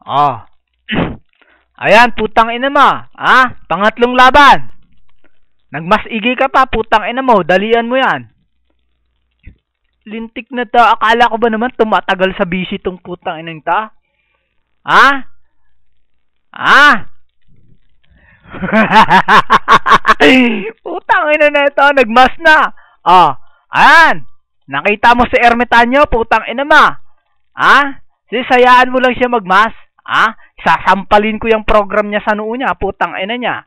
Oh. Ayan, putang ina mo. Pangatlong laban. Nagmas-igi ka pa, putang ina mo. Dalian mo yan. Lintik na ta. Akala ko ba naman tumatagal sa busy tong putang inang ta? Putang ina na ito. Nagmas na. Ayan. Nakita mo si Ermitanyo, putang ina mo. Sayaan mo lang siya magmas. Sasampalin ko yung program niya sa noo niya, putang ina niya.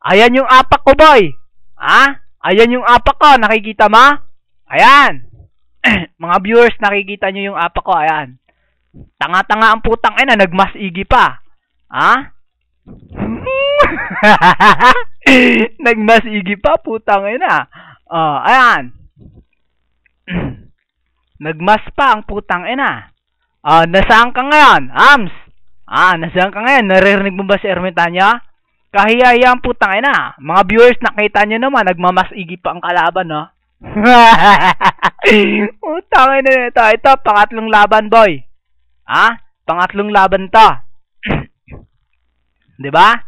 Ayan yung apak ko, boy. Ayan yung apak ko, nakikita mo? Ayan. Mga viewers, nakikita nyo yung apak ko, ayan. Tanga-tanga ang putang ina, nagmas-igi pa. Nagmas-igi pa, putang ina. Ayan. Nagmas pa ang putang ina. Nasaan ka ngayon, Ams? Nasaan ka ngayon? Naririnig mo ba si Ermitanyo? Kahiya-hiya ang putang ina. Mga viewers, nakita nyo naman, nagmamas-igi pa ang kalaban, no? Putang ina nito. Ito, pangatlong laban, boy. Pangatlong laban to. Diba?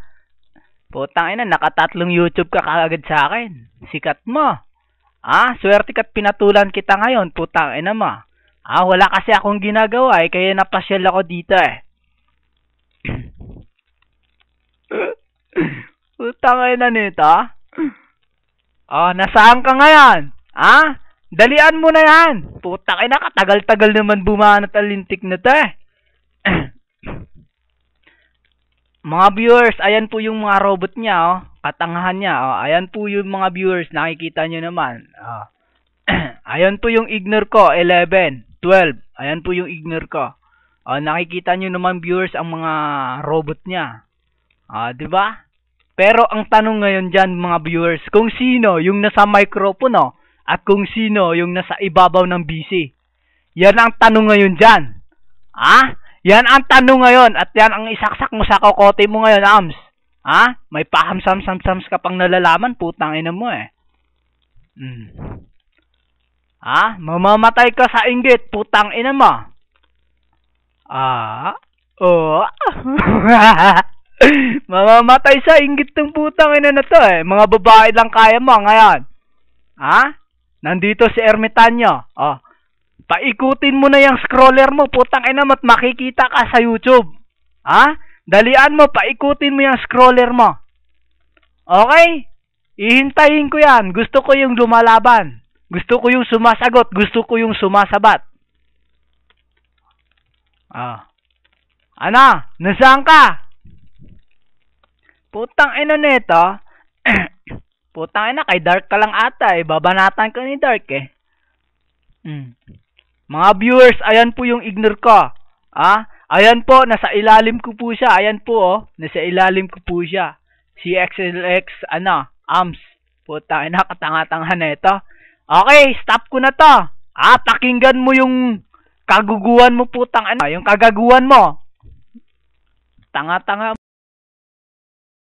Putang ina, nakatatlong YouTube ka kagad sa akin. Sikat mo. Swerte ka't pinatulan kita ngayon, putang ina mo. Wala kasi akong ginagawa kaya napasyal ako dito Putang ina nito. Nasaan ka ngayon? Dalian mo na yan. Putang ina, katagal-tagal naman bumanat ang lintik na to Mga viewers, ayan po yung mga robot niya, katangahan niya, ayan po yung mga viewers, nakikita nyo naman, ayan po yung ignore ko, 11, 12, ayan po yung ignore ko, nakikita nyo naman viewers ang mga robot niya, diba? Pero ang tanong ngayon dyan mga viewers, kung sino yung nasa microphone, at kung sino yung nasa ibabaw ng BC, yan ang tanong ngayon dyan, yan ang tanong ngayon at yan ang isaksak mo sa kokote mo ngayon, Ams. May paham-sam-sam-sams ka pang nalalaman, putang ina mo Mamamatay ka sa inggit, putang ina mo. Mamamatay sa inggit ng putang ina na to Mga babae lang kaya mo ngayon. Nandito si Ermitanyo. Paikutin mo na yung scroller mo, putang ina mo, at makikita ka sa YouTube. Dalian mo, paikutin mo yung scroller mo. Okay? Ihintayin ko yan. Gusto ko yung lumalaban. Gusto ko yung sumasagot. Gusto ko yung sumasabat. Nasaan ka? Putang ina nito. Putang ina, kay Dark ka lang ata Babanatan ka ni Dark Mga viewers, ayan po yung ignore ko. Ayan po, nasa ilalim ko po siya. Ayan po, nasa ilalim ko po siya. Si XLX, Ams. Putang ina, katanga-tanga na ito. Okay, stop ko na to. Pakinggan mo yung kaguguan mo, putang ina. Yung kagaguan mo. Tanga-tanga.